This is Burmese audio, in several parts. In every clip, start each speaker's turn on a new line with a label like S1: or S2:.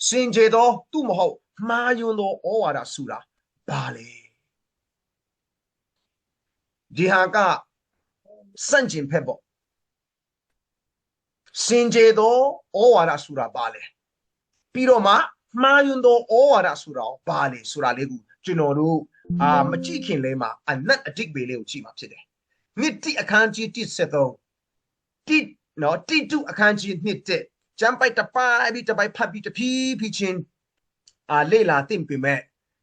S1: စင်ကြယ်သောသူ့မဟုတ်မှားယွင်းသောဩဝါဒဆိုတာဘာလဲဒီဟာကစန့်ကျင်ဖက်ပေါ့စင်ကြယ်သောဩဝါဒဆိုတာဘာလဲပြီးတော့မှမှားယွင်းသောဩဝါဒဆိုတာဘာလဲဆိုတာလေးကိုကျွန်တော်တို့မကြည့်ခင်လေးမှာအနက်အတိတ်ပေလေးကိုကြည့်မှာဖြစ်တယ်နှစ်တိအခန်းကြီး173တိနော်တိတုအခန်းကြီး1ကျမ်းပိုက်တစ်ပိုက်ပြီးတစ်ပိုက်ဖတ်ပြီးတဖြည်းဖြည်းချင်းလေ့လာသင်ပေမဲ့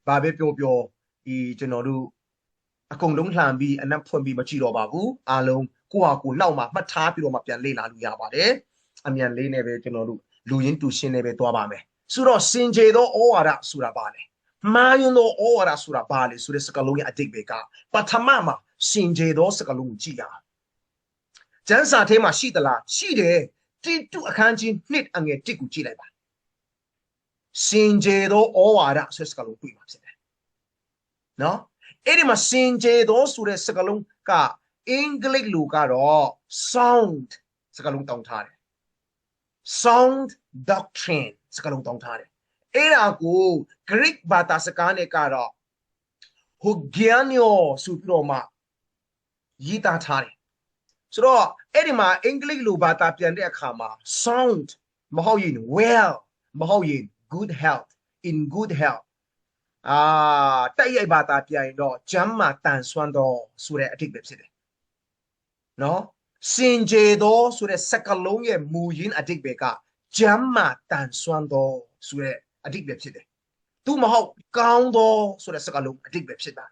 S1: ဘာပဲပြောဒီကျွန်တော်တို့အကုန်လုံးလှန်ပြီးအနက်ဖွင့်ပြီးမကြည့်တော့ပါဘူးအားလုံးကိုယ့်ဟာကိုယ်နောက်မှာမှတ်ထားပြီးတော့မှပြန်လေ့လာလို့ရပါတယ်အမြန်လေးနဲ့ပဲကျွန်တော်တို့လူရင်းတူရှင်းနဲ့ပဲသွားပါမယ်ဆိုတော့စင်ကြယ်သောဩဝါဒဆိုတာဘာလဲမှားယွင်းသောဩဝါဒဆိုတာဘာလဲဆိုတဲ့စကားလုံးရဲ့အတိတ်ပဲကပထမမှာစင်ကြယ်သောစကားလုံးကိုကြည့်ရအောင်ကျမ်းစာထဲမှာရှိသလားရှိတယ်တိတုအခန်းကြီး1အငယ်1ကိုကြည့်လိုက်ပါစင်ကြယ်သောဩဝါဒဆိုတဲ့စကားလုံးတွေ့မှာဖြစ်တယ်နော်အဲ့ဒီမှာစင်ကြယ်သောဆိုတဲ့စကားလုံးကအင်္ဂလိပ်လိုကတော့ sound စကားလုံးတောင်းထားတယ် sound doctrine စကားလုံးတောင်းထားတယ်အဲ့ဒါကို Greek ဘာသာစကားနဲ့ကတော့ Hugianio ဆိုပြီးတော့မှရေးသားထားတယ်ဆိုတော့အဲ့ဒီမှာအင်္ဂလိပ်လိုဘာသာပြန်တဲ့အခါမှာ sound မဟုတ်ရင် well မဟုတ်ရင် good health in good health တိုက်ရိုက်ဘာသာပြန်ရင်တော့ကျမ်းမာတန်ဆွမ်းသောဆိုတဲ့အဓိပ္ပာယ်ဖြစ်တယ်နော်စင်ကြယ်သောဆိုတဲ့စကားလုံးရဲ့မူရင်းအဓိပ္ပာယ်ကကျမ်းမာတန်ဆွမ်းသောဆိုတဲ့အဓိပ္ပာယ်ဖြစ်တယ်သူမဟုတ်ကောင်းသောဆိုတဲ့စကားလုံးအဓိပ္ပာယ်ဖြစ်တာ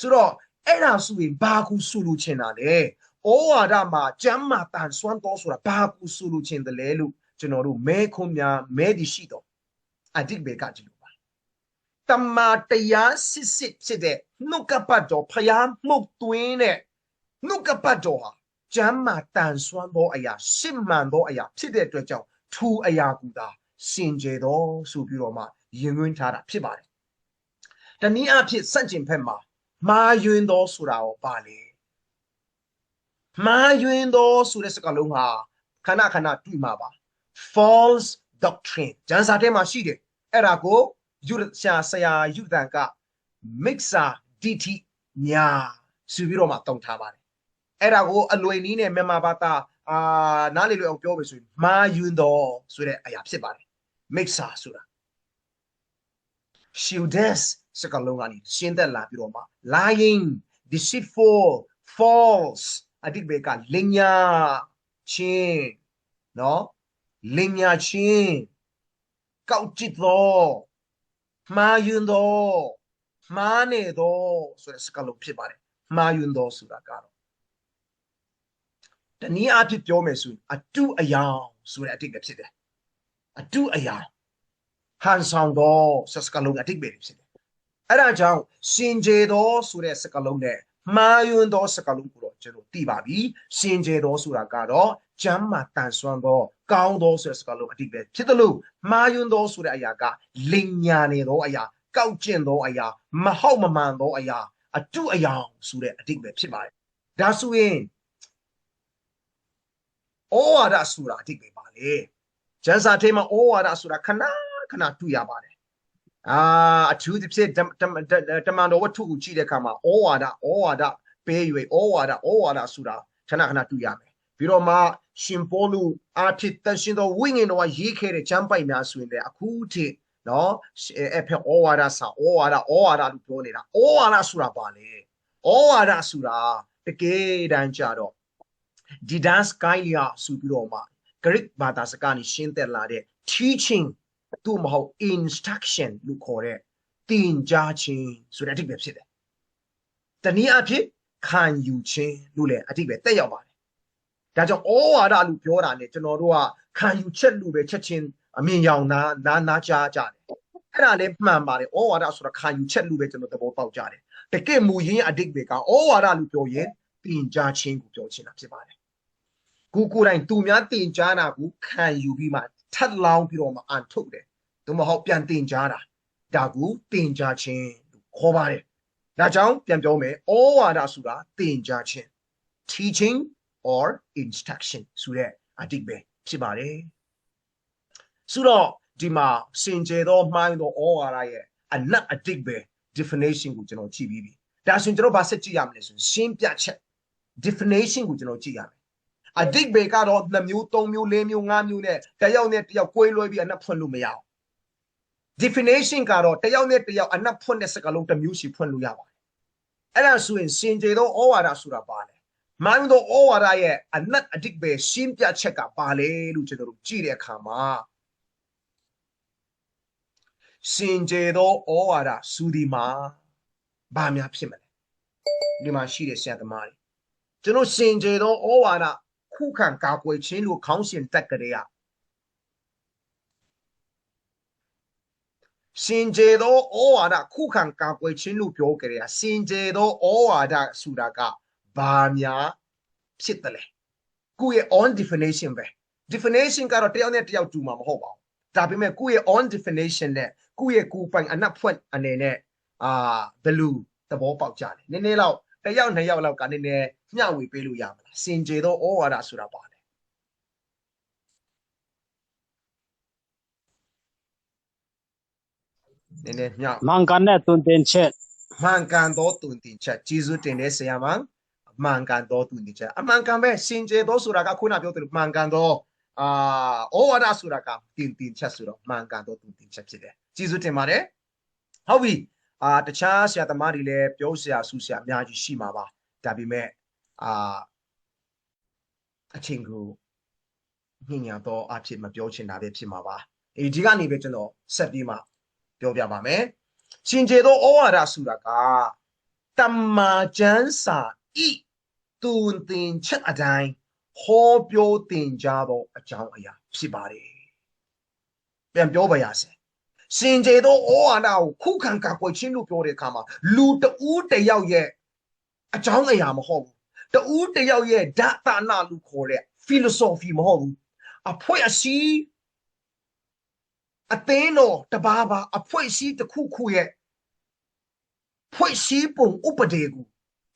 S1: ဆိုတော့အဲ့ဒါဆိုရင်ဘာကူဆိုလိုချင်တာလဲဩဝါဒမှာကျမ်းမာတန်ဆွမ်းသောဆိုတာဘာကူဆိုလိုချင်တယ်လဲလို့ကျွန်တော်တို့မဲခွန်းများမဲဒီရှိတော့အဓိပ္ပာယ်ကဒီလိုပါတမန်တရားစစ်ဖြစ်တဲ့နှုတ်ကပတ်တော်ဖျားမှုတ်သွင်းတဲ့နှုတ်ကပတ်တော်ဟာကျမ်းမာတန်ဆွမ်းသောအရာရှင်းမှန်သောအရာဖြစ်တဲ့အတွက်ကြောင့်ထူအရာကူတာစင်ကြယ်သောဆိုပြီးတော့မှရင်သွင်းထားတာဖြစ်ပါတယ်တနည်းအားဖြင့်စန့်ကျင်ဖက်မှာမှားယွင်းသောဆိုတာရောပါလေမှားယွင်းသောဆိုတဲ့စကားလုံးဟာခဏခဏတွေ့မှာပါ false doctrine ကျမ်းစာထဲမှာရှိတယ်အဲ့ဒါကိုဆရာယူဒန်က mixer dt ညာဆိုပြီးတော့မှတုံထားပါတယ်အဲ့ဒါကိုအလွယ်နည်းနဲ့မြန်မာဘာသာနားလေလွယ်အောင်ပြောမယ်ဆိုရင်မှားယွင်းသောဆိုတဲ့အရာဖြစ်ပါတယ် mixer ဆိုတာ shieldes စကားလုံးကနေရှင်းသက်လာပြီးတော့မှ lying deceitful false အတိတ်ဘက်ကလင်ညာချင်းနော်လင်ညာချင်းကောက်ကျစ်သောမှားယွင်းသောမှားနေသောဆိုတဲ့စကားလုံးဖြစ်ပါတယ်မှားယွင်းသောဆိုတာကတော့တနည်းအားဖြင့်ပြောမယ်ဆိုရင်အတုအယောင်ဆိုတဲ့အတိတ်ပဲဖြစ်တယ်အတုအယောင်ဟန်ဆောင်သောစကားလုံးအတိတ်ပဲဖြစ်တယ်အဲ့ဒါကြောင့်စင်ကြယ်သောဆိုတဲ့စကားလုံးနဲ့မှားယွင်းသောစကားလုံးကိုတော့ကျွန်တော်သိပါပြီစင်ကြယ်သောဆိုတာကတော့ကျမ်းမာတန်ဆွမ်းသောကောင်းသောဆိုတဲ့စကားလုံးအတိတ်ပဲဖြစ်တယ်လို့မှားယွင်းသောဆိုတဲ့အရာကလင်ညာနေသောအရာကောက်ကျင့်သောအရာမဟုတ်မမှန်သောအရာအတုအယောင်ဆိုတဲ့အတိတ်ပဲဖြစ်ပါတယ်ဒါဆိုရင်ဩဝါဒဆိုတာအတိတ်ပဲပါလေကျမ်းစာထဲမှာဩဝါဒဆိုတာခဏခဏတွေ့ရပါတယ်အထူးသဖြင့်တမန်တော်ဝတ္ထုကိုကြည့်တဲ့အခါမှာဩဝါဒပေး၍ဩဝါဒဆိုတာခဏခဏတွေ့ရမယ်ပြီးတော့မှရှင်ပေါလုအာထိတန်ရှင်တော်ဝိညာဉ်တော်ကရေးခဲ့တဲ့ကျမ်းပိုက်များဆိုရင်လည်းအခုထိနော်အဖေဩဝါဒစာဩဝါဒလို့ပြောနေတာဩဝါဒဆိုတာပါလေဩဝါဒဆိုတာတကယ်တမ်းကြတော့ဒီဒန်စကိုင်းလျာဆိုပြီးတော့မှ Greek ဘာသာစကားနဲ့ရှင်းသက်လာတဲ့ teaching သူမဟုတ် instruction လို့ခေါ်တဲ့သင်ကြားခြင်းဆိုတဲ့အဓိပ္ပာယ်ဖြစ်တယ်တနည်းအားဖြင့်ခံယူခြင်းလို့လည်းအဓိပ္ပာယ်တက်ရောက်ပါတယ်ဒါကြောင့်ဩဝါဒလို့ပြောတာနဲ့ကျွန်တော်တို့ကခံယူချက်လို့ပဲချက်ချင်းအမြင်ရောင်နာကြားကြတယ်အဲ့ဒါလည်းမှန်ပါတယ်ဩဝါဒဆိုတာခံယူချက်လို့ပဲကျွန်တော်သဘောပေါက်ကြတယ်တကယ်မူရင်းအဓိပ္ပာယ်ကဩဝါဒလို့ပြောရင်သင်ကြားခြင်းကိုပြောချင်တာဖြစ်ပါတယ်ကိုယ်တိုင်သူများသင်ကြားတာကိုခံယူပြီးမှထပ်လောင်းပြီးတော့မှအန်ထုတ်တယ်သို့မဟုတ်ပြန်သင်ကြားတာဒါကိုသင်ကြားခြင်းလို့ခေါ်ပါတယ်ဒါကြောင့်ပြန်ပြောမယ်ဩဝါဒဆိုတာသင်ကြားခြင်း teaching or instruction ဆိုတဲ့အဓိပ္ပာယ်ဖြစ်ပါတယ်ဆိုတော့ ဒီမှာစင်ကြယ်သောမှားယွင်းသောဩဝါဒရဲ့အနတ်အတိတ်ပဲ definition ကိုကျွန်တော်ကြည့်ပြီးပြီဒါဆိုရင်ကျွန်တော်ဘာဆက်ကြည့်ရမလဲဆိုရင်ရှင်းပြချက် definition ကိုကျွန်တော်ကြည့်ရမယ်အတိတ်ပဲကတော့2မျိုး3မျိုး4မျိုး5မျိုးနဲ့တယောက်နဲ့တယောက်ကွဲလွဲပြီးအနတ်ဖွင့်လို့မရအောင် definition ကတော့တယောက်နဲ့တယောက်အနတ်ဖွင့်တဲ့စကားလုံးတစ်မျိုးစီဖွင့်လို့ရပါတယ်အဲ့ဒါဆိုရင်စင်ကြယ်သောဩဝါဒဆိုတာပါလေမှားယွင်းသောဩဝါဒရဲ့အနတ်အတိတ်ပဲရှင်းပြချက်ကပါလေလို့ကျွန်တော်တို့ကြည့်တဲ့အခါမှာစင်ကြယ်သောဩဝါဒစူဒီမှာဘာများဖြစ်မလဲဒီမှာရှိတဲ့ဆရာသမားတွေကျွန်တော်စင်ကြယ်သောဩဝါဒခုခံကာကွယ်ခြင်းလို့ခေါင်းစဉ်တက်ကြတဲ့စင်ကြယ်သောဩဝါဒခုခံကာကွယ်ခြင်းလို့ပြောကြတဲ့စင်ကြယ်သောဩဝါဒဆိုတာကဘာများဖြစ်တယ်လဲကိုယ့်ရဲ့ on definition ပဲ definition ကတော့တယောက်နဲ့တယောက်တူမှာမဟုတ်ပါဘူးဒါပေမဲ့ကိုယ့်ရဲ့ on definition နဲ့ကိုယ့်ရဲ့ကိုယ်ပိုင်အနတ်ဖွင့်အနေနဲ့ဘယ်လိုသဘောပေါက်ကြလဲနည်းနည်းတော့တယောက်နှစ်ယောက်လောက်ကနည်းနည်းမျှဝေပေးလို့ရမလားစင်ကြယ်သောဩဝါဒဆိုတာပါလေနည်းနည်းမျှ
S2: မှန်ကန်တဲ့တုန်တင်ချက်
S1: မှန်ကန်သောတုန်တင်ချက်ကျေးဇူးတင်တဲ့ဆရာမမှန်ကန်သောတုန်တင်ချက်အမှန်ကန်ပဲစင်ကြယ်သောဆိုတာကခုနပြောသလိုမှန်ကန်သောဩဝါဒဆိုတာကတင်ချက်ဆိုတော့မှန်ကန်သောတုန်တင်ချက်ဖြစ်တယ်ကျေးဇူးတင်ပါတယ်ဟုတ်ပြီတခြားဆရာသမားတွေလည်းပြောဆရာဆူဆရာအများကြီးရှိမှာပါဒါပေမဲ့အချင်းကိုညဉ့်ညာတော့အဖြစ်မပြောချင်တာပဲဖြစ်မှာပါဒီကနေပဲကျွန်တော်ဆက်ပြီးမှပြောပြပါမယ်ရှင်ကျေသောဩဝါဒဆိုတာကတမ္မာကျမ်းစာဤတုန်တင်ချက်အတိုင်းဟောပြောတင်ကြသောအကြောင်းအရာဖြစ်ပါတယ်ပြန်ပြောပါရစေစင်ကြယ်သောဩဝါဒကိုခုခံကာကွယ်ခြင်းလို့ပြောတဲ့အခါမှာလူတဦးတယောက်ရဲ့အကြောင်းအရာမဟုတ်ဘူးတဦးတယောက်ရဲ့ဓာတ်တာနာလို့ခေါ်တဲ့ philosophy မဟုတ်ဘူးအဖွဲ့အစည်းအသင်းတော်တပါးပါအဖွဲ့အစည်းတစ်ခုခုရဲ့ဖွဲ့စည်းပုံဥပဒေကို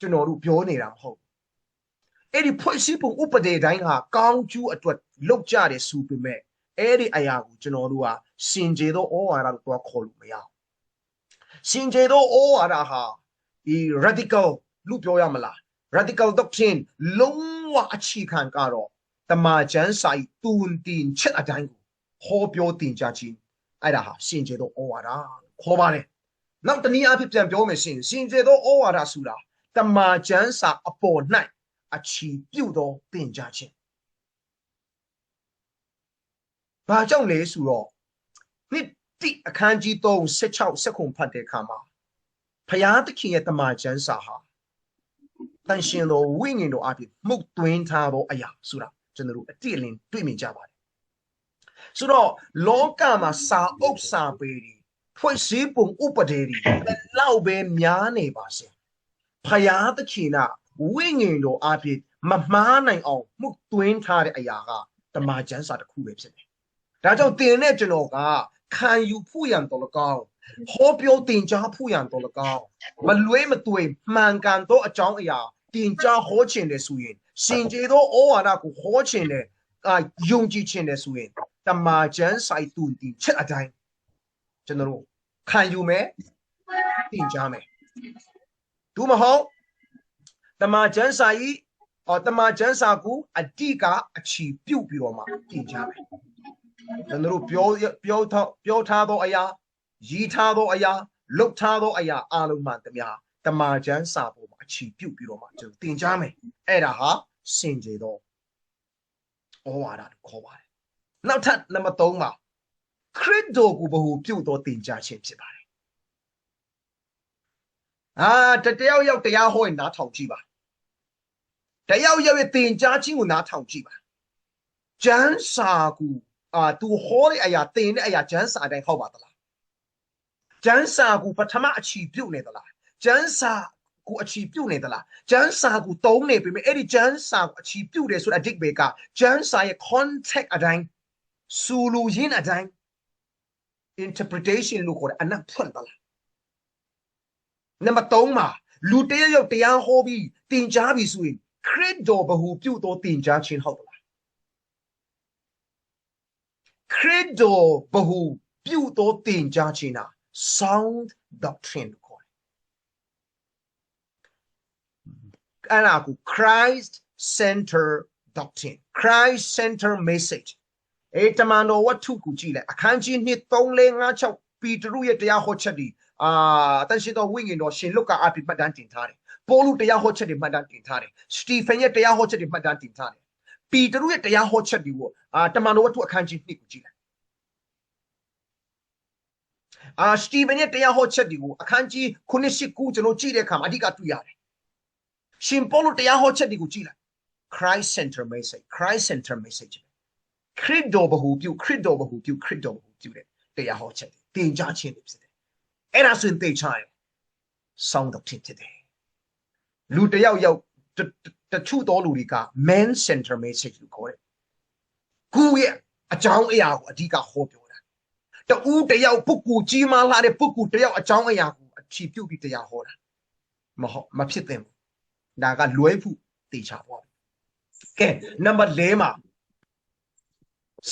S1: ကျွန်တော်တို့ပြောနေတာမဟုတ်ဘူးအဲ့ဒီဖွဲ့စည်းပုံဥပဒေတိုင်းဟာကောင်းကျိုးအတွက်လုပ်ကြတယ်ဆိုပေမဲ့အဲ့ဒီအရာကိုကျွန်တော်တို့ကစင်ကြယ်သောဩဝါဒလို့တော့ခေါ်လို့မရဘူးစင်ကြယ်သောဩဝါဒဟာဒီ radical လို့ပြောရမလား radical doctrine လုံးဝအခြေခံကတော့တမန်ကျမ်းစာ၏တူန်တင်ချက်အတိုင်းကိုဟောပြောတင်ကြခြင်းအဲ့ဒါဟာစင်ကြယ်သောဩဝါဒခေါ်ပါတယ်နောက်တနည်းအားဖြင့်ပြန်ပြောမယ်ဆိုရင်စင်ကြယ်သောဩဝါဒဆိုတာတမန်ကျမ်းစာအပေါ်၌အခြေပြုသောတင်ကြခြင်းဘာကြောင့်လဲဆိုတော့နှစ်တိအခန်းကြီး3 16 19ဖတ်တဲ့အခါမှာဖျားသခင်ရဲ့တမန်ကျမ်းစာဟာတန်ရှင်သောဝိညာဉ်တော်အပြင်မှုတ်သွင်းထားသောအရာဆိုတာကျွန်တော်တို့အတိအလင်းတွေ့မြင်ကြပါတယ်ဆိုတော့လောကမှာစာအုပ်စာပေတွေဖွဲ့စည်းပုံဥပဒေတွေလောက်ပဲများနေပါစေဖျားသခင်ကဝိညာဉ်တော်အပြင်မမှားနိုင်အောင်မှုတ်သွင်းထားတဲ့အရာကတမန်ကျမ်းစာတစ်ခုပဲဖြစ်တယ်ဒါကြောင့်တင်တဲ့ကျွန်တော်ကခံယူဖို့ရန်တော်၎င်းဟောပြောတင်ကြားဖို့ရန်တော်၎င်းမလွဲမသွေမှန်ကန်သောအကြောင်းအရာတင်ကြားဟောခြင်းတယ်ဆိုရင်စင်ကြယ်သောဩဝါဒကိုဟောခြင်းတယ်ယုံကြည်ခြင်းတယ်ဆိုရင်တမန်ကျမ်းစာတူတင်ချက်အတိုင်းကျွန်တော်တို့ခံယူမယ်တင်ကြားမယ်ဒုမဟုတ်တမန်ကျမ်းစာဤတမန်ကျမ်းစာကိုအတိကအချီပြုတ်ပြီးတော့မှတင်ကြားမယ်ကျွန်တော်တို့ပြောထားသောအရာရည်ထားသောအရာလှုပ်ထားသောအရာအလုံးမှန်သမျှတမန်ကျမ်းစာပေါ်မှာအခြေပြုတ်ပြီးတော့မှကျွန်တော်တင်ကြားမယ်အဲ့ဒါဟာစင်ကြယ်သောဩဝါဒလို့ခေါ်ပါတယ်နောက်ထပ်နံပါတ်3မှာခရစ်တော်ကိုဘဟုပြုတ်သောတင်ကြားခြင်းဖြစ်ပါတယ်တယောက်ယောက်တရားဟောရင်နားထောင်ကြည့်ပါတယောက်ယောက်ရဲ့တင်ကြားခြင်းကိုနားထောင်ကြည့်ပါကျမ်းစာကိုသူဟောတဲ့အရာတင်တဲ့အရာကျမ်းစာအတိုင်းဟုတ်ပါသလားကျမ်းစာကိုပထမအချီပြုတ်နေသလားကျမ်းစာကိုအချီပြုတ်နေသလားကျမ်းစာကိုတုံးနေပြီအဲ့ဒီကျမ်းစာကိုအချီပြုတ်တယ်ဆိုတဲ့အဓိပ္ပာယ်ကကျမ်းစာရဲ့ context အတိုင်းစူလူရင်းအတိုင်း interpretation လို့ခေါ်တဲ့အနက်ဖွင့်သလားနံပါတ်3မှာလူတယောက်တရားဟောပြီးတင်ကြားပြီးဆိုရင်ခရစ်တော်ဘဟုပြုတ်သောတင်ကြားခြင်းဟုတ်သလားခ credo ဘဟုပြုသောတင်ကြားခြင်းနာ sound doctrine လို့ခေါ်တယ်အဲ့ဒါကို Christ center doctrine Christ center message တမန်တော်ဝတ္ထုကိုကြည့်လိုက်အခန်းကြီး2 3 4 5 6ပီတရုရဲ့တရားဟောချက်ဒီတန်ရှင်တော်ဝိညာဉ်တော်ရှင်လုကာအပိမှတ်တမ်းတင်ထားတယ်ပေါလုတရားဟောချက်တွေမှတ်တမ်းတင်ထားတယ်စတီဖန်ရဲ့တရားဟောချက်တွေမှတ်တမ်းတင်ထားတယ်ပီတရုရဲ့တရားဟောချက်တွေကိုတမန်တော်ဝတ္ထုအခန်းကြီး2ကိုကြည့်လိုက်စတီဖန်ရဲ့တရားဟောချက်တွေကိုအခန်းကြီး9 10 9ကျွန်တော်ကြည့်တဲ့အခါမှာအဓိကတွေ့ရတယ်ရှင်ပေါလုတရားဟောချက်တွေကိုကြည့်လိုက် Christ center message Christ center message ခရစ်တော်ဘဟုပြုခရစ်တော်ဘဟုပြုခရစ်တော်ဘဟုပြုတဲ့တရားဟောချက်တင်ကြားခြင်းဖြစ်တယ်အဲ့ဒါဆိုရင်သိချင်ဆောင်းတော့ဖြစ်တယ်လူတယောက်ယောက်တချို့တော်လူတွေက man center message လို့ခေါ်တယ်ကိုယ့်ရဲ့အကြောင်းအရာကိုအဓိကဟောပြောတာတူတယောက်ပုဂ္ဂိုလ်ကြီးမားလာတဲ့ပုဂ္ဂိုလ်တယောက်အကြောင်းအရာကိုအခြေပြုပြီးတရားဟောတာမဖြစ်သင့်ဘူးဒါကလွဲဖို့တေချာပေါ့ကဲနံပါတ်4မှာ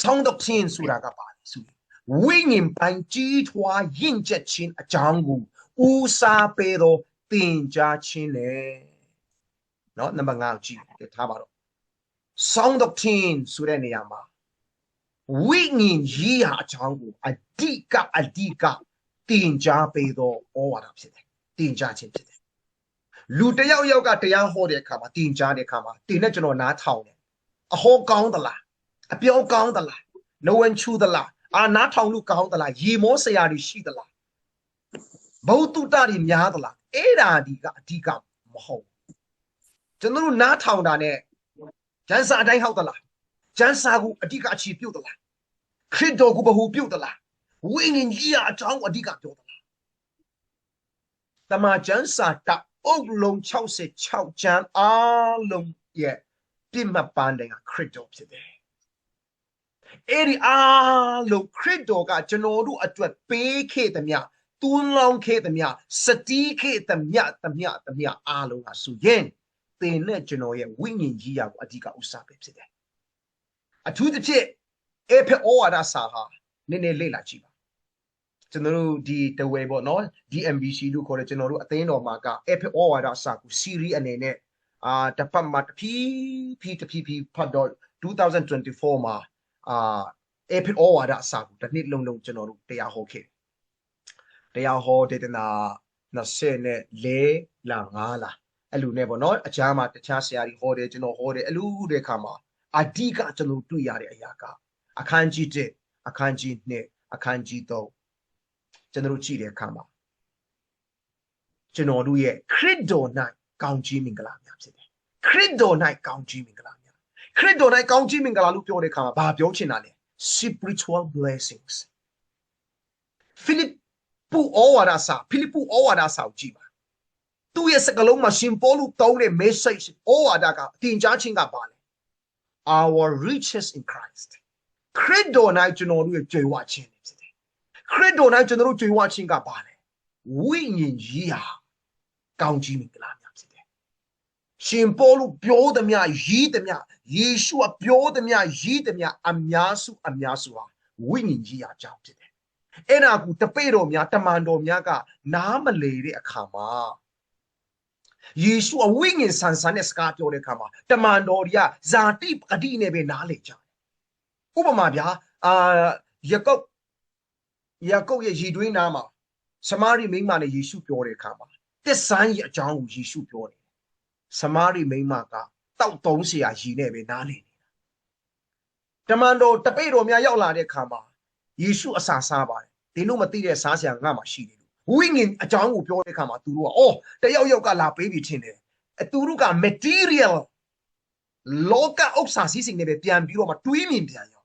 S1: ဆောင်းတော့ခြင်းဆိုတာကပါလေဆိုဝိညာဉ်ပိုင်းကြီးထွားရင့်ကျက်ခြင်းအကြောင်းကိုဦးစားပေးသောတင်ကြားခြင်းလေနော်နံပါတ်5ကြည့်ထားပါတော့ဆောင်းတော့ခြင်းဆိုတဲ့နေရာမှာဝိညာဉ်ကြီးရာအကြောင်းကိုအဓိကတင်ကြားပေးသောဩဝါဒဖြစ်တယ်တင်ကြားခြင်းဖြစ်တယ်လူတယောက်ယောက်ကတရားဟောတဲ့အခါမှာတင်ကြားတဲ့အခါမှာတင်နဲ့ကျွန်တော်နားထောင်တယ်အဟောကောင်းသလားအပြောကောင်းသလားနဝင်ချူသလားနားထောင်လို့ကောင်းသလားရေမောဆရာတွေရှိသလားဘုသူတ္တတွေများသလားအဲ့ဒါဒီကအဓိကမဟုတ်ကျွန်တော်တို့နားထောင်တာနဲ့ကျမ်းစာအတိုင်းဟုတ်သလားကျမ်းစာကိုအဓိကအခြေပြုတ်သလားခရစ်တော်ကိုဘဟုပြုတ်သလားဝိညာဉ်ကြီးအကြောင်းအဓိကပြောသလားတမန်ကျမ်းစာတအုပ်လုံး66ကျမ်းအားလုံးရဲ့ပြည့်မှတ်ပန်းတဲ့ကခရစ်တော်ဖြစ်တယ်အဲ့ဒီအားလုံးခရစ်တော်ကကျွန်တော်တို့အတွက်ပေးခဲ့သမျှတွန်းလောင်းခဲ့သမျှစတီးခဲ့သမျှအားလုံးကဆိုရင်သင်နဲ့ကျွန်တော်ရဲ့ဝိညာဉ်ကြီးရာကိုအဓိကဥစားပဲဖြစ်တယ်အထူးသဖြင့်အေဖေဩဝါဒစာဟာနည်းနည်းလေ့လာကြည့်ပါကျွန်တော်တို့ဒီတဝဲပေါ့နော် DMBC လို့ခေါ်တယ်ကျွန်တော်တို့အသိတော်မှာကအေဖေဩဝါဒစာကို series အနေနဲ့တစ်ပတ်မှာတစ်ဖြည်းဖြည်းဖတ်တော့2024မှာအေဖေဩဝါဒစာကိုတစ်နှစ်လုံးကျွန်တော်တို့တရားဟောခဲ့တရားဟောဒေသနာ24 5အဲ့လိုနဲ့ပေါ့နော်အချားမှာတခြားဆရာကြီးဟောတယ်ကျွန်တော်ဟောတယ်အလူတဲ့ခါမှာအဓိကကျွန်တော်တွေ့ရတဲ့အရာကအခန်းကြီး1အခန်းကြီး2အခန်းကြီး3ကျွန်တော်ကြည့်တဲ့အခါမှာကျွန်တော်တို့ရဲ့ခရစ်တော်၌ကောင်းကြီးမင်္ဂလာများဖြစ်တယ်ခရစ်တော်၌ကောင်းကြီးမင်္ဂလာများခရစ်တော်၌ကောင်းကြီးမင်္ဂလာလို့ပြောတဲ့အခါမှာဘာပြောချင်တာလဲ spiritual blessings ဖိလိပ္ပုဩဝါဒစာကိုကြည့်ပါသူ့ရဲ့စကားလုံးမှာရှင်ပေါလုတောင်းတဲ့ message ဩဝါဒကတင်ကြားခြင်းကပါလေ our riches in Christ ခရစ်တော်၌ကျွန်တော်တို့ရဲ့ကြွယ်ဝခြင်းဖြစ်တယ်ခရစ်တော်၌ကျွန်တော်တို့ကြွယ်ဝခြင်းကပါလေဝိညာဉ်ကြီးဟာကောင်းကြီးမင်္ဂလာများဖြစ်တယ်ရှင်ပေါလုပြောသမျှရေးသမျှယေရှုကပြောသမျှရေးသမျှအများစုဟာဝိညာဉ်ကြီးအကြောင်းဖြစ်တယ်အဲ့ဒါကိုတပိတ်တော်များတမန်တော်များကနားမလည်တဲ့အခါမှာယေရှုအဝိညာဉ်ဆန်ဆန်နဲ့စကားပြောတဲ့အခါမှာတမန်တော်တွေကဇာတိပဂတိနဲ့ပဲနားလည်ကြတယ်ဥပမာဗျာယာကုပ်ရဲ့ရည်တွင်းနားမှာစမာရိမိန်းမနဲ့ယေရှုပြောတဲ့အခါမှာတစ်ဆန်းရဲ့အကြောင်းကိုယေရှုပြောတယ်စမာရိမိန်းမကတောက်သုံးဆရာရည်နဲ့ပဲနားလည်နေတာတမန်တော်တပိတ်တော်များရောက်လာတဲ့အခါမှာယေရှုအစာစားပါတယ်သင်တို့မသိတဲ့စားဆရာငါမှရှိတယ်လို့ဝိညာဉ်အကြောင်းကိုပြောတဲ့အခါမှာသူတို့ကတယောက်ကလာပေးပြီးထင်တယ်သူတို့က material လောကဥစ္စာစည်းစိမ်တွေပဲပြန်ပြီးတော့မှတွေးမြင်ပြန်ရော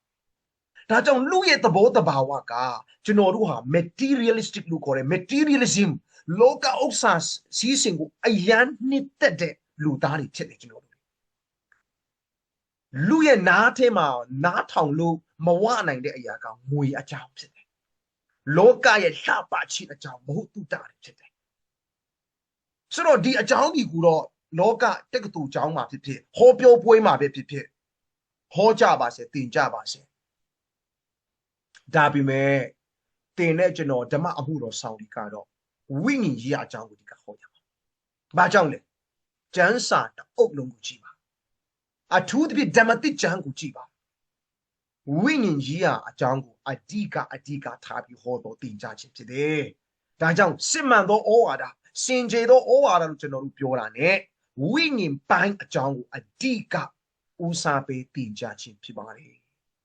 S1: ဒါကြောင့်လူရဲ့သဘောတဘာဝကကျွန်တော်တို့ဟာ materialistic လို့ခေါ်တယ် materialism လောကဥစ္စာစည်းစိမ်ကိုအယမ်းနှစ်သက်တဲ့လူသားတွေဖြစ်တယ်ကျွန်တော်တို့လူရဲ့နားထဲမှာနားထောင်လို့မဝနိုင်တဲ့အရာကငွေအကြောင်းဖြစ်တယ်လောကရဲ့လှပခြင်းအကြောင်းမဟုတ်တုတ္တတွေဖြစ်တယ်ဆိုတော့ဒီအကြောင်းဒီကူတော့လောကတက္ကသိုလ်ကျောင်းမှာဖြစ်ဖြစ်ဟောပြောပွဲမှာပဲဖြစ်ဖြစ်ဟောကြပါစေသင်ကြပါစေ ဒါပေမဲ့တင်တဲ့ကျွန်တော်ဓမ္မအမှုတော်ဆောင်ဒီကတော့ဝိညာဉ်ရေးအကြောင်းကိုဒီကဟောရမှာ။ဘာကြောင့်လဲ။ကျမ်းစာတအုပ်လုံးကိုကြည့်ပါ။အထူးသဖြင့်ဓမ္မတိကျမ်းကိုကြည့်ပါ။ဝိညာဉ်ရေးအကြောင်းကိုအဓိကထားပြီးဟောတော်တင်ကြခြင်းဖြစ်တယ်။ဒါကြောင့်စစ်မှန်သောဩဝါဒစင်ကြယ်သောဩဝါဒလို့ကျွန်တော်တို့ပြောတာ ਨੇ ဝိညာဉ်ပိုင်းအကြောင်းကိုအဓိကဦးစားပေးတင်ကြခြင်းဖြစ်ပါတယ်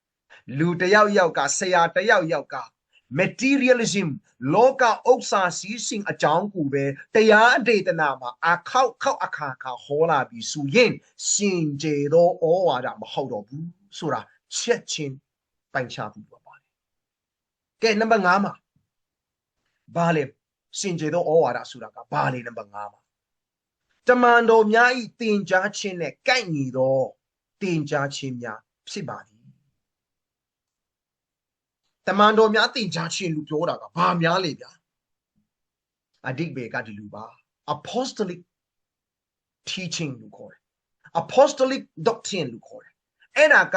S1: ။လူတယောက်ယောက်ကဆရာတယောက်ယောက်က materialism လောကဥစ္စာစီးစိမ်အကြောင်းကိုပဲတရားဒေသနာမှာအခါခါဟောလာပြီးဆိုရင်စင်ကြယ်သောဩဝါဒမဟုတ်တော့ဘူးဆိုတာချက်ချင်းပိုင်းခြားပြီးပါပါတယ်။ကဲနံပါတ်5မှာဘာလဲစင်ကြယ်သောဩဝါဒဆိုတာကဘာလဲနံပါတ်5မှာတမန်တော်များဤတင်ကြားခြင်းနဲ့ကိုက်ညီသောတင်ကြားခြင်းများဖြစ်ပါသည်တမန်တော်များတင်ကြားခြင်းလို့ပြောတာကဘာများလဲဗျာအဓိပ္ပာယ်ကဒီလိုပါ apostolic teaching လို့ခေါ်တယ် apostolic doctrine လို့ခေါ်တယ်အဲ့ဒါက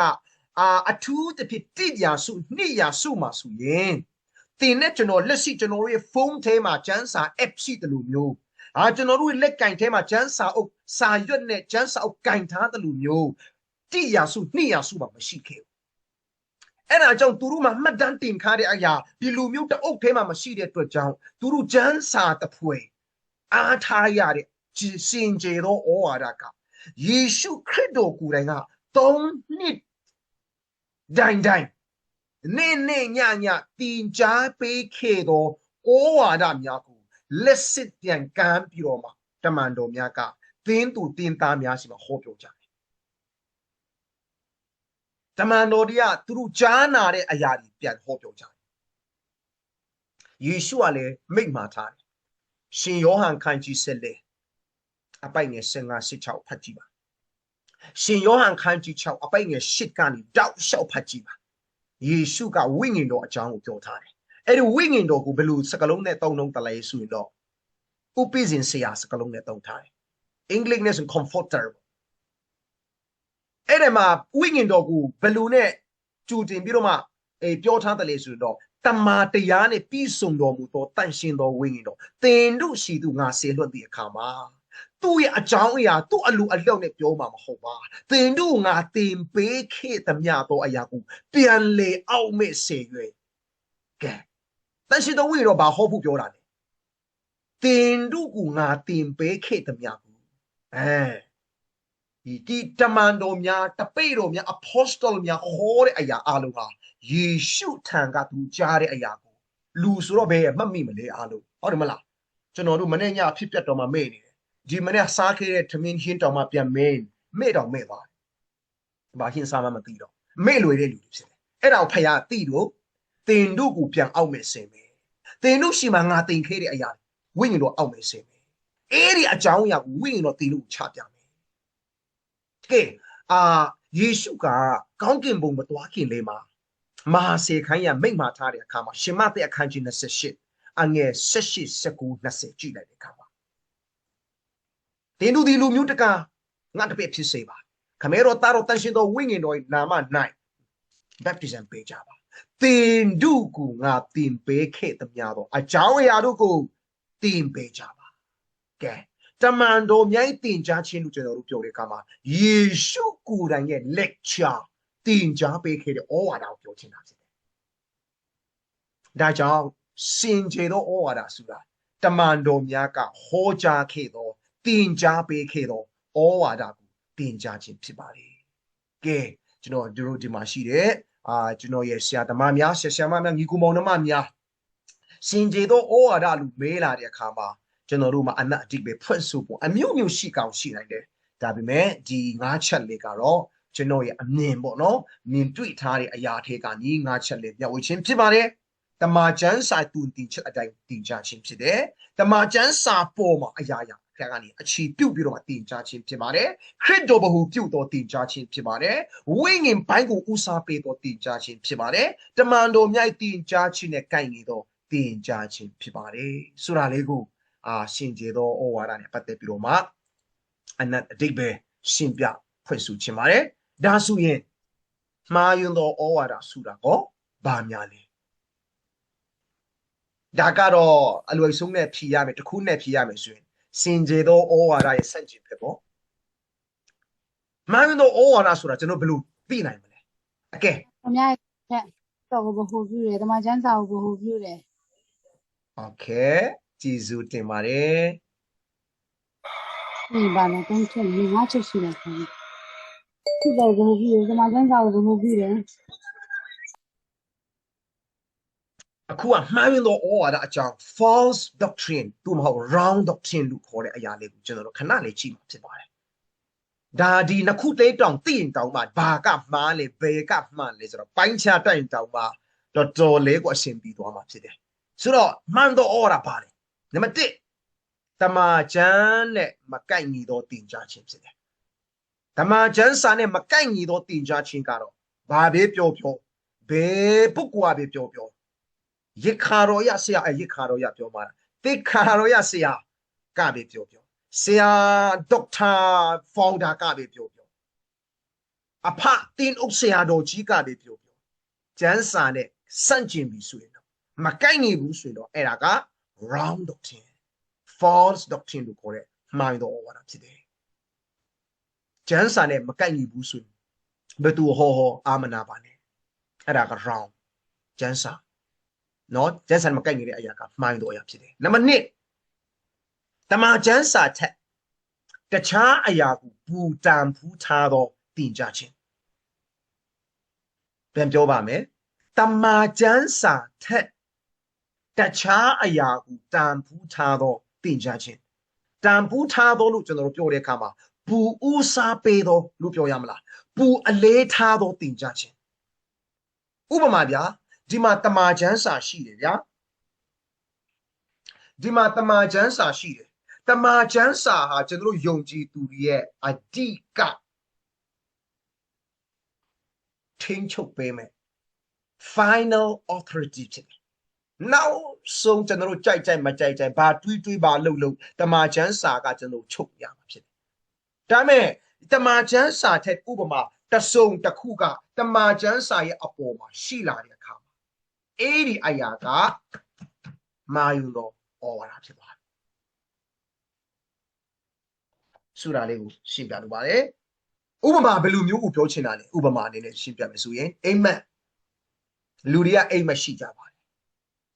S1: အထူးတစ်ဖြစ်တိရာစုနှစ်ရာစုမှာဆိုရင်တင်နဲ့ကျွန်တော်လက်ရှိကျွန်တော်တို့ရဲ့ဖုန်းထဲမှာကျန်းစာ app ရှိတယ်လို့မျိုးကျွန်တော်တို့လက်ကင်ထဲမှာကျန်းစာအုပ်စာရွက်နဲ့ကျန်းစာအုပ်ကင်ထားတယ်လို့မျိုးတိရာစုနှစ်ရာစုမှာမရှိခဲ့ဘူးအဲ့ဒါကြောင့်သူတို့မှမှတ်တမ်းတင်ထားတဲ့အရာဒီလူမျိုးတအုပ်ထဲမှာမရှိတဲ့အတွက်ကြောင့်သူတို့ကျန်းစာတစ်ဖွဲ့အားထားရတဲ့စင်ကြယ်သောဩဝါဒကယေရှုခရစ်တော်ကိုယ်တိုင်က3နှစ်တိုင်းနေ့ညတင်ကြားပေးခဲ့သောဩဝါဒများကိုလက်စစ်ပြန်ကမ်းပြီးတော့မှတမန်တော်များကသင်သူတင်သားများစီမှာဟောပြောကြတယ်တမန်တော်တွေကသူတို့ကြားနာတဲ့အရာတွေပြန်ဟောပြောကြတယ်ယေရှုကလည်းမိန့်မှာထားတယ်ရှင်ယောဟန်ခန်းကြီး14အပိုင်ငယ်15-16ဖတ်ကြည့်ပါရှင်ယောဟန်ခန်းကြီး6အပိုင်ငယ်8ကနေတောက်လျှောက်ဖတ်ကြည့်ပါယေရှုကဝိညာဉ်တော်အကြောင်းကိုပြောထားတယ်အဲ့ဒီဝိညာဉ်တော်ကိုဘယ်လိုစကားလုံးနဲ့သုံးလုံးတလဲဆိုရင်တော့ဥပိဇင်ဆရာစကားလုံးနဲ့သုံးထားတယ်အင်္ဂလိပ်နဲ့ဆို comforter အဲ့ဒီမှာဝိညာဉ်တော်ကိုဘယ်လိုနဲ့ကြူတင်ပြီးတော့မှပြောထားတယ်လေဆိုတော့တမာတရားနဲ့ပြည့်စုံတော်မူသောတန်ရှင်းသောဝိညာဉ်တော်သင်တို့ရှိသူငါဆေလွတ်သည့်အခါမှာသူ့ရဲ့အကြောင်းအရာသူ့အလိုအလျောက်နဲ့ပြောမှာမဟုတ်ပါသင်တို့ငါတင်ပေးခဲ့သမျှသောအရာကိုပြန်လေအောက်မဲ့စေ၍ကဲတန်ရှင်းသောဝိညာဉ်တော်ဘာဟောဖို့ပြောတာလဲတင်တို့ကငါတင်ပေးခဲ့သမျှကိုဒီတမန်တော်များတပိတ်တော်များ apostle များဟောတဲ့အရာအလုံးဟာယေရှုထံကသူကြားတဲ့အရာကိုလူဆိုတော့ဘယ်မှတ်မိမလဲအလုံးဟုတ်တယ်မလားကျွန်တော်တို့မနေ့ညဖြစ်ပြတ်တော်မှာမေ့နေတယ်ဒီမနေ့စားခဲ့တဲ့ထမင်းဟင်းတော်မှာပြန်မေ့တော့မေ့သွားတယ်ဘာဟင်းစားမှမသိတော့မေ့လွယ်တဲ့လူတွေဖြစ်တယ်အဲ့ဒါကိုဖယားသိလို့တင်တို့ကိုပြန်အောက်မဲ့ဆင်မယ်တင်တို့ရှိမှငါတင်ခဲ့တဲ့အရာဝိညာဉ်တော်အောက်မဲ့ဆင်မယ်အဲ့ဒီအကြောင်းအရာကိုဝိညာဉ်တော်တင်လို့ချပြမယ်ကဲယေရှုကကောင်းကင်ဘုံမသွားခင်လေးမှာမဟာစေခိုင်းရမိန့်မှာထားတဲ့အခါမှာရှင်မသက်အခန်းကြီး28အငယ်18 19 20ကြည့်လိုက်တဲ့အခါမှာတင်တို့ဒီလူမျိုးတကာငါတပည့်ဖြစ်စေပါခမဲတော်သားတော်တန်ရှင်တော်ဝိညာဉ်တော်နာမ၌ဘပ်တိဇံပေးကြပါတင်တို့ကငါတင်ပေးခဲ့သမျှသောအကြောင်းအရာတို့ကိုတင်ပေးကြပါကဲတမန်တော်မြိုက်တင်ကြားခြင်းလို့ကျွန်တော်တို့ပြောတဲ့အခါမှာယေရှုကိုယ်တိုင်ရဲ့ lecture တင်ကြားပေးခဲ့တဲ့ဩဝါဒကိုပြောချင်တာဖြစ်တယ်။ဒါကြောင့်စင်ကြယ်သောဩဝါဒဆိုတာတမန်တော်များကဟောကြားခဲ့သောတင်ကြားပေးခဲ့သောဩဝါဒကိုတင်ကြားခြင်းဖြစ်ပါတယ်။ကဲကျွန်တော်တို့ဒီမှာရှိတဲ့ကျွန်တော်ရဲ့ဆရာသမားများဆရာမများညီကိုမောင်နှမများစင်ကြယ်သောဩဝါဒလို့မဲလာတဲ့အခါမှာကျွန်တော်တို့မှာအနတ်အဓိပ္ပာယ်ဖွင့်ဆိုဖို့အမျိုးမျိုးရှိကောင်းရှိနိုင်တယ်ဒါပေမဲ့ဒီ9ချက်လေးကတော့ကျွန်တော်ရဲ့အမြင်ပေါ့နော်မြင်တွေ့ထားတဲ့အရာထဲကညီ9ချက်လေးမျှဝေခြင်းဖြစ်ပါတယ်တမန်ကျမ်းစာတူတင်ချက်အတိုင်းတင်ကြခြင်းဖြစ်တယ်တမန်ကျမ်းစာပေါ်မှာအရာရာခက်ကနေအခြေပြုတ်ပြီးတော့တင်ကြခြင်းဖြစ်ပါတယ်ခရစ်တော်ဘဟုပြုတ်တော်တင်ကြခြင်းဖြစ်ပါတယ်ဝိညာဉ်ပိုင်းကိုဦးစားပေးတော်တင်ကြခြင်းဖြစ်ပါတယ်တမန်တော်မြိုက်တင်ကြခြင်းနဲ့ကိုင်နေတော်တင်ကြခြင်းဖြစ်ပါတယ်ဆိုတာလေးကိုရှင်ကျေသောဩဝါဒနဲ့ပတ်သက်ပြီးတော့မှအနတ်အဓိပ္ပာယ်ရှင်းပြဖွင့်ဆိုခြင်းပါတယ်ဒါဆိုရင်မှားယွင်းသောဩဝါဒဆိုတာကောဘာများလဲ ဒါကတော့အလွယ်ဆုံးနဲ့ဖြေရမယ်တစ်ခုနဲ့ဖြေရမယ်ဆိုရင်စင်ကြယ်သောဩဝါဒရဲ့ဆန့်ကျင်ဘက်ပေါ့မှားယွင်းသောဩဝါဒဆိုတာကျွန်တော်ဘယ်လိုသိနိုင်မလဲအကဲ
S2: အများကြီးတော့ဘဟုပြုတယ်တမန်ကျမ်းစာကိုဘဟုပြုတယ်
S1: โอเคကျေးဇူးတင်ပါတယ်
S2: ဒီပါနဲ့တုံးချက်ငါးချက်ရှိတယ်ခင်ဗျဒီတော့ဘဟုပြုတယ်တမန်ကျမ်းစာကိုဘဟုပြုတယ်
S1: အခုကမှားယွင်းသောဩဝါဒအကြောင်း false doctrine သူမဟုတ် wrong doctrine လို့ခေါ်တဲ့အရာလေးကိုကျွန်တော်တို့ခဏလေးကြည့်မှာဖြစ်ပါတယ်ဒါဒီနှစ်ခုသေးတောင်သိရင်တောင်မှဘာကမှားလဲဘယ်ကမှားလဲဆိုတော့ပိုင်းခြားတိုင်တောင်မှတော်တော်လေးကိုအရှင်းပြီးသွားမှာဖြစ်တယ်ဆိုတော့မှန်သောဩဝါဒပါတယ်နံပါတ်1တမန်ကျမ်းနဲ့မကိုက်ညီသောတင်ကြားခြင်းဖြစ်တယ်တမန်ကျမ်းစာနဲ့မကိုက်ညီသောတင်ကြားခြင်းကတော့ဘာပဲပြောပြောဘယ်ပုဂ္ဂိုလ်ပဲပြောပြောရခါတော်ရဆရာရခါတော်ရပြောမှာတိခါတော်ရဆရာကပဲပြောပြောဆရာဒေါက်တာဖောင်ဒါကပဲပြောပြောအဖတင်းဥဆရာတော်ကြီးကပဲပြောပြောကျမ်းစာနဲ့စန့်ကျင်ပြီဆိုရင်တော့မကိုက်ညီဘူးဆိုရင်တော့အဲ့ဒါက wrong doctrine false doctrine လို့ခေါ်တဲ့မှားသောဩဝါဒဖြစ်တယ်ကျမ်းစာနဲ့မကိုက်ညီဘူးဆိုရင်ဘယ်သူဟောအာမနာပါနဲ့အဲ့ဒါက wrong ကျမ်းစာနော်ကျမ်းစာမကိုက်ညီတဲ့အရာကမှားသောအရာဖြစ်တယ်နံပါတ်1တမန်ကျမ်းစာထက်တခြားအရာကိုပူတန်ဖူးထားသောတင်ကြခြင်းပြန်ပြောပါမယ်တမန်ကျမ်းစာထက်တခြားအရာကိုတန်ဖူးထားသောတင်ကြခြင်းတန်ဖူးထားသောလို့ကျွန်တော်တို့ပြောတဲ့အခါမှာပူဦးစားပေးသောလို့ပြောရမလားပူအလေးထားသောတင်ကြခြင်းဥပမာဗျာဒီမှာတမန်ကျမ်းစာရှိတယ်ဗျာဒီမှာတမန်ကျမ်းစာရှိတယ်တမန်ကျမ်းစာဟာကျွန်တော်တို့ယုံကြည်သူတွေရဲ့အဓိကထိန်းချုပ်ပေးမယ် final authority ဖြစ်တယ်နောက်ဆုံးကျွန်တော်တို့ကြိုက်ကြိုက်မကြိုက်ကြိုက်ဘာတွေးတွေးဘာလှုပ်လှုပ်တမန်ကျမ်းစာကကျွန်တော်ချုပ်ရမှာဖြစ်တယ်ဒါမဲ့တမန်ကျမ်းစာထက်ဥပမာတစုံတစ်ခုကတမန်ကျမ်းစာရဲ့အပေါ်မှာရှိလာတဲ့အခါမှာအဲ့ဒီအရာကမာယုံတော်ဩဝါဒဖြစ်သွားတယ်ဆိုတာလေးကိုရှင်းပြလိုပါတယ်ဥပမာဘယ်လိုမျိုးကိုပြောချင်တာလဲဥပမာအနေနဲ့ရှင်းပြမယ်ဆိုရင်အိမ်မက်လူတွေကအိမ်မက်ရှိကြပါတယ်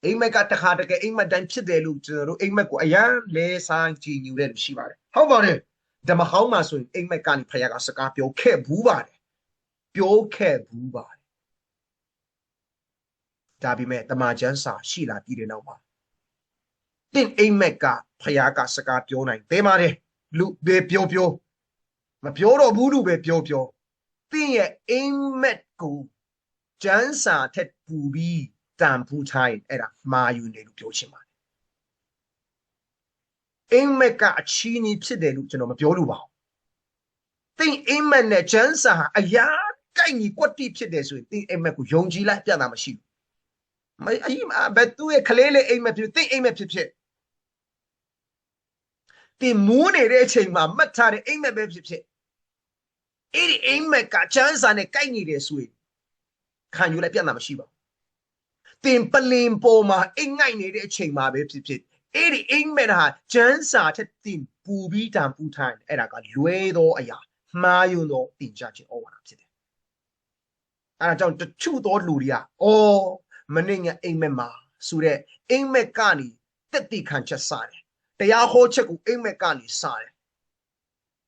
S1: အိမ်မက်ကတခါတကယ်အိမ်မက်တိုင်းဖြစ်တယ်လို့ကျွန်တော်တို့အိမ်မက်ကိုအရန်လဲဆိုင်ကြည်ညိုတဲ့လူရှိပါတယ်ဟုတ်ပါတယ်ဓမ္မဟောင်းမှာဆိုရင်အိမ်မက်ကနေဖခင်ကစကားပြောခဲ့ဘူးပါတယ်ပြောခဲ့ဘူးပါတယ်ဒါပေမဲ့တမန်ကျမ်းစာရှိလာပြီးတဲ့နောက်မှာတင့်အိမ်မက်ကဖခင်ကစကားပြောနိုင်တယ်ပါတယ်လူပဲပြောပြောမပြောတော့ဘူးလူပဲပြောပြောတင့်ရဲ့အိမ်မက်ကိုကျမ်းစာထက်ပူပြီးတန်ဖူးထားရင်အဲ့ဒါမှားယူနေလို့ပြောချင်ပါတယ်အိမ်မက်ကအချီးနီးဖြစ်တယ်လို့ကျွန်တော်မပြောလို့ပါဘူးတင့်အိမ်မက်နဲ့ကျမ်းစာအရာကိုက်ညီကွက်တိဖြစ်တယ်ဆိုရင်တင့်အိမ်မက်ကိုယုံကြည်လိုက်ပြတာမရှိဘူးမအရင်ဘယ်သူရဲ့ကလေးလေးအိမ်မက်ဖြစ်တင့်အိမ်မက်ဖြစ်တင်မူးနေတဲ့အချိန်မှာမှတ်ထားတဲ့အိမ်မက်ပဲဖြစ်အဲ့ဒီအိမ်မက်ကချမ်းစာနဲ့ကိုက်ညီတယ်ဆိုရင်ခံယူလိုက်ပြဿနာမရှိပါဘူးတင်ပလင်ပေါ်မှာအိမ်ငိုက်နေတဲ့အချိန်မှာပဲဖြစ်အဲ့ဒီအိမ်မက်ဟာချမ်းစာထက်တင်ပူပြီးတန်ပူထိုင်အဲ့ဒါကလွဲသောအရာမှားယွင်းသောတင်ကြခြင်းဩဝါဒဖြစ်တယ်အဲ့ဒါကြောင့်တချို့သောလူတွေကမနေ့ကအိမ်မက်မှာဆိုတဲ့အိမ်မက်ကနေတက်တိခံချက်စားတယ်တရားဟောချက်ကိုအိမ်မက်ကနေစားတယ်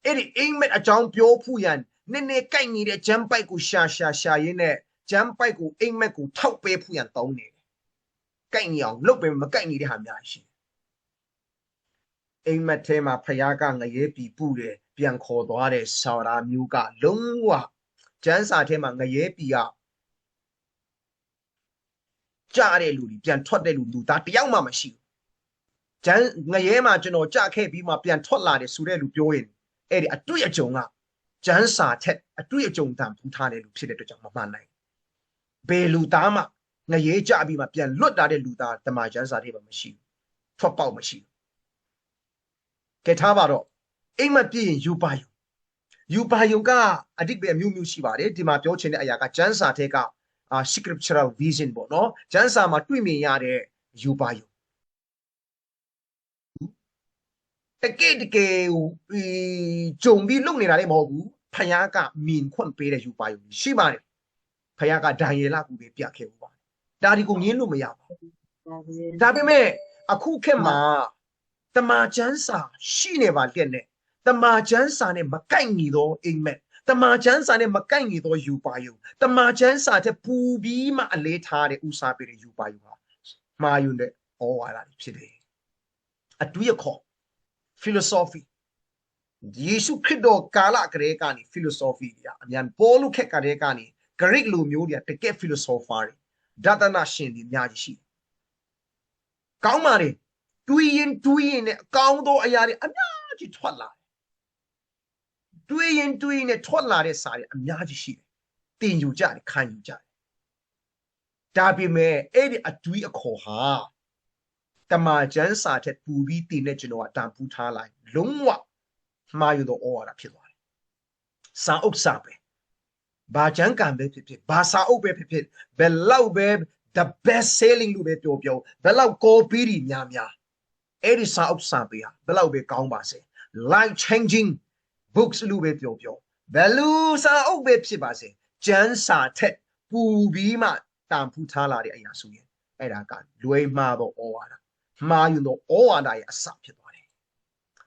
S1: အဲ့ဒီအိမ်မက်အကြောင်းပြောဖို့ရန်နည်းနည်းကိုက်နေတဲ့ဂျမ်ပိုက်ကိုရှာရင်းနဲ့ဂျမ်ပိုက်ကိုအိမ်မက်ကိုထောက်ပေးဖို့ရန်တောင်းနေတယ်ကိုက်ညီအောင်လုပ်ပေးမကိုက်နေတဲ့ဟာများရှိအိမ်မက်ထဲမှာဖယားကငရဲပြီပူတယ်ပြန်ခေါ်သွားတဲ့ဆော်ရာမျိုးကလုံးဝကျမ်းစာထဲမှာငရဲပြီကကြားတဲ့လူတွေပြန်ထွက်တဲ့လူသားတယောက်မှမရှိဘူးကျန်ငရဲမှာကျွန်တော်ကြခဲ့ပြီးမှပြန်ထွက်လာတယ်ဆိုတဲ့လူပြောရင်အဲ့ဒီအတွေ့အကြုံကကျန်းစာထက်အတွေ့အကြုံတန်ဖူးထားတဲ့လူဖြစ်တဲ့အတွက်ကြောင့်မမှန်နိုင်ဘယ်လူသားမှငရဲကြပြီးမှပြန်လွတ်လာတဲ့လူသားတမန်ကျန်းစာတွေမှာမရှိဘူးထွက်ပေါက်မရှိဘူးကဲထားပါတော့အိမ်မပြည့်ရင်ယူပါယုံကအဓိပ္ပာယ်မျိုးရှိပါတယ်ဒီမှာပြောချင်တဲ့အရာကကျန်းစာထဲကscriptural vision ပေါ့နော်ကျမ်းစာမှာတွေ့မြင်ရတဲ့ယူပါယုံ တကယ်ဂျုံပြီးလုံနေတာလည်းမဟုတ်ဘူးဖယားကမြင်ခွင့်ပေးတဲ့ယူပါယူရှိပါတယ်ဖယားကဒံယေလကိုပဲပြခဲ့ဘူးပါဒါဒီကိုငင်းလို့မရပါဘူးဒါပေမဲ့အခုခေတ်မှာတမန်ကျမ်းစာရှိနေပါတဲ့နဲ့တမန်ကျမ်းစာနဲ့မကိုက်ညီတော့အိမ်မက်တမန်ကျမ်းစာနဲ့မကိုက်ညီတော့ယူပါယူတမန်ကျမ်းစာတဲ့ပူပြီးမှအလေးထားတဲ့ဥစားပေးတဲ့ယူပါယူဟာမှာယူတဲ့ဩဝါဒဖြစ်တယ်အတူရခေါ် philosophy ယေရှုခရစ်တော်ကာလကလေးကနေ philosophy အမြန်ပေါ်လို့ခက်ကလေးကနေ Greek လူမျိုးတွေတကယ် philosopher ဒါသနာရှင်တွေအများကြီးရှိကောင်းပါလေတွေးရင်နဲ့အကောင်းသောအရာတွေအများကြီးထွက်လာတွေးရင်နဲ့ထွက်လာတဲ့စာတွေအများကြီးရှိတယ်တင်ယူကြတယ်ခံယူကြတယ်ဒါပေမဲ့အဲ့ဒီအတွေးအခေါ်ဟာတမန်ကျမ်းစာတဲ့ပူပြီးတင်တဲ့ကျွန်တော်အတန်ပူထားလိုက်လုံးဝမှားယူတော့ဩဝါဒဖြစ်သွားတယ်စာအုပ်စာပဲဘာကျမ်းကန်ပဲဖြစ်ဘာစာအုပ်ပဲဖြစ်ဘယ်လောက်ပဲ the best selling လို့ပဲပြောဘယ်လောက် copy တွေများအဲ့ဒီစာအုပ်စာပေဟာဘယ်လောက်ပဲကောင်းပါစေ life changing books လို့ပဲပြောဘယ်လိုစာအုပ်ပဲဖြစ်ပါစေကျမ်းစာတဲ့ပူပြီးမှတန်ဖူးထားလာတဲ့အရာဆိုရင်အဲ့ဒါကလွဲမှားတော့ဩဝါဒမှားယူတော့ဩဝါဒရဲ့အစဖြစ်သွားတယ်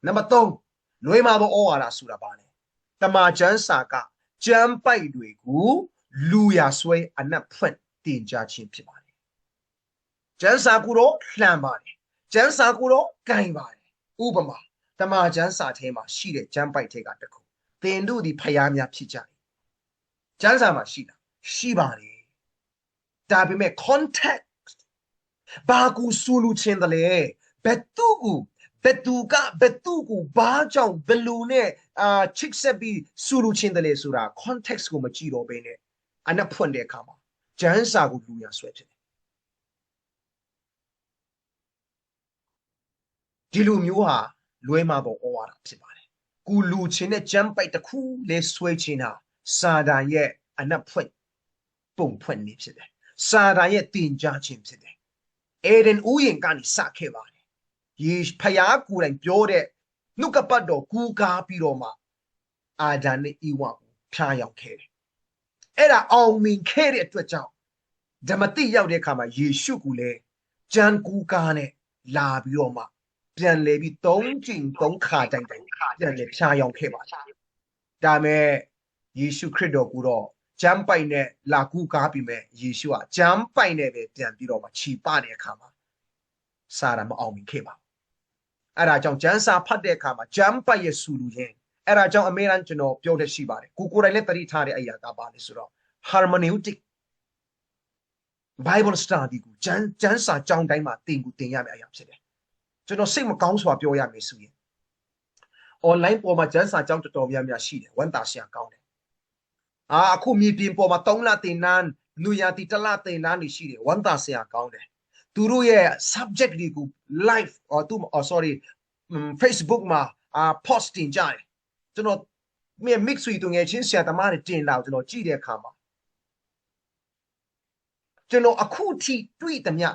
S1: နံပါတ်3လွဲမှားတော့ဩဝါဒဆိုတာပါလေတမန်ကျမ်းစာကကျမ်းပိုက်တွေကိုလူရဆွဲအနက်ဖွင့်တင်ကြားခြင်းဖြစ်ပါတယ်ကျမ်းစာကိုတော့လှမ်းပါတယ်ကျမ်းစာကိုတော့ဂိုင်ပါတယ်ဥပမာတမန်ကျမ်းစာထဲမှာရှိတဲ့ကျမ်းပိုက်ထဲကတစ်ခုသင်တို့ဒီဖယားများဖြစ်ကြတယ်ကျမ်းစာမှာရှိတာရှိပါတယ်ဒါပေမဲ့ context ဘာကူဆူလူချင်းတယ်လေဘယ်သူကိုဘာကြောင့်ဘယ်လိုနဲ့ချစ်ဆက်ပြီးဆူလူချင်းတယ်လေဆိုတာ context ကိုမကြည့်တော့ဘဲနဲ့အနက်ဖွင့်တဲ့အခါမှာကျမ်းစာကိုလူရဆွဲဖြစ်တယ်ဒီလိုမျိုးဟာလွဲမှာတော့ဩဝါဒဖြစ်ပါတယ်ကိုလူချင်းတဲ့ကျမ်းပိုက်တစ်ခုလဲဆွဲခြင်းဟာစာတန်ရဲ့အနက်ဖွင့်ပုံဖွင့်နေဖြစ်တယ်စာတန်ရဲ့တင်ကြားခြင်းဖြစ်တယ်အေဒင်ဥယျာဉ်ကနေစခဲ့ပါတယ်ယေဖယားကိုယ်တိုင်ပြောတဲ့နှုတ်ကပတ်တော်ကူကားပြီးတော့မှအာဒန်နဲ့ဤဝကိုဖျားရောက်ခဲ့တယ်အဲ့ဒါအောင်မြင်ခဲ့တဲ့အတွက်ကြောင့်ဓမ္မတိရောက်တဲ့အခါမှာယေရှုကလည်းဂျန်ကူကားနဲ့လာပြီးတော့မှပြန်လေပြီး3 ကြိမ် 3 ခါတိုင်ပြန်လေဖျားရောက်ခဲ့ပါတယ်ဒါမဲ့ယေရှုခရစ်တော်ကိုတော့ဂျမ်းပိုင်နဲ့လာကူကားပြီးမဲ့ယေရှုကဂျမ်းပိုင်နဲ့ပဲပြန်ပြီးတော့မှခြိပတဲ့အခါမှာစာရမအောင်မြင်ခဲ့ပါအဲ့ဒါကြောင့်ဂျမ်းစာဖတ်တဲ့အခါမှာဂျမ်းပိုင်ရဲ့ဆူလူရင်းအဲ့ဒါကြောင့်အမေရန်ကျွန်တော်ပြောတဲ့ရှိပါတယ်ကိုကိုယ်တိုင်လည်းတတိထားတဲ့အရာကပါလေဆိုတော့ hermeneutic Bible study ကိုဂျမ်းစာကြောင်းတိုင်းမှာသင်ရမယ့်အရာဖြစ်တယ်ကျွန်တော်စိတ်မကောင်းစွာပြောရမယ်ဆိုရင် online ပေါ်မှာဂျမ်းစာကြောင်းတော်တော်များရှိတယ်ဝန်တာဆရာကောင်းတယ်အခုမြေပြင်ပေါ်မှာ3 လသင်တန်းနူရာတီ1 လသင်တန်းတွေရှိတယ်ဝန်တာဆရာကောင်းတယ်သူတို့ရဲ့ subject တွေကို live Facebook မှာpost တင်ကြတယ်ကျွန်တော်mix ဆွေသူငယ်ချင်းဆရာသမားတွေတင်လာကျွန်တော်ကြည့်တဲ့အခါမှာကျွန်တော်အခုထိတွေ့သမျှ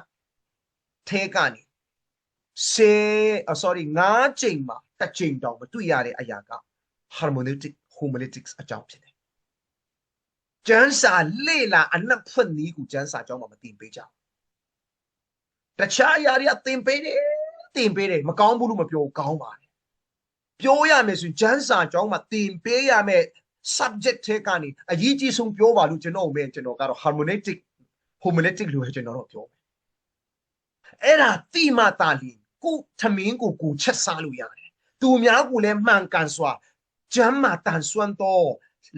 S1: ထဲကနေ5 ကြိမ်မှာ1 ကြိမ်တောင်မတွေ့ရတဲ့အရာက hermeneutic homiletics အကြောင်းဖြစ်တယ်ကျမ်းစာလေ့လာအနက်ဖွင့်နည်းကိုကျမ်းစာကြောင်းမှာမတင်ပေးကြဘူးတခြားအရာတွေတင်ပေးတယ်မကောင်းဘူးလို့မပြောကောင်းပါတယ်ပြောရမယ်ဆိုရင်ကျမ်းစာကြောင်းမှာတင်ပေးရမယ် subject ထဲကနေအရေးကြီးဆုံးပြောပါလို့ကျွန်တော်ကတော့ hermeneutic homiletic လို့ကျွန်တော်တို့ပြောမယ်အဲ့ဒါတိမတာလီကိုသမင်းကိုချက်စားလို့ရတယ်သူများကိုလည်းမှန်ကန်စွာကျမ်းမာတန်ဆွမ်းတော့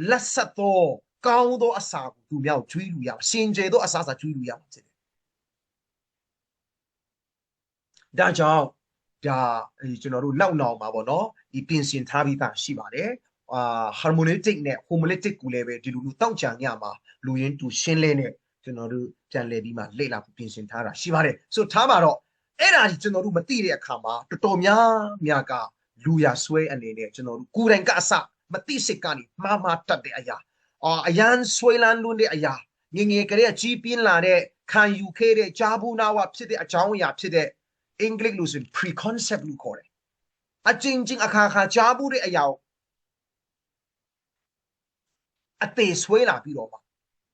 S1: လက်ဆက်တော့ကောင်းသောအစာကိုသူများကိုကျွေးလို့ရစင်ကြယ်သောအစာကျွေးလို့ရမှာဖြစ်တယ်ဒါကြောင့်ကျွန်တော်တို့နောက်နောက်မှာပေါ့နော်ဒီပြင်ဆင်ထားပြီးသားရှိပါတယ်hermeneutic နဲ့ homiletic ကိုလည်းပဲဒီလိုတောက်ချံညမှာလူရင်းတူရှင်းလင်းတဲ့ကျွန်တော်တို့ပြန်လည်ပြီးမှလေ့လာပြင်ဆင်ထားတာရှိပါတယ်ဆိုထားပါတော့အဲ့ဒါကြီးကျွန်တော်တို့မသိတဲ့အခါမှာတော်တော်များကလူရဆွဲအနေနဲ့ကျွန်တော်တို့ကိုယ်တိုင်ကအစမသိစိတ်ကနေမှားတတ်တဲ့အရာအရန်ဆွဲလန်းလွန်းတဲ့အရာငငယ်ကလေးကြီးပြင်းလာတဲ့ခံယူခဲ့တဲ့ဂျာဘူးနာဝဖြစ်တဲ့အကြောင်းအရာဖြစ်တဲ့အင်္ဂလိပ်လို့ဆိုရင် preconcept လို့ခေါ်တယ် အချင်းချင်းအခါခါကြားဘူးတဲ့အရာအသေးဆွဲလာပြီးတော့မှ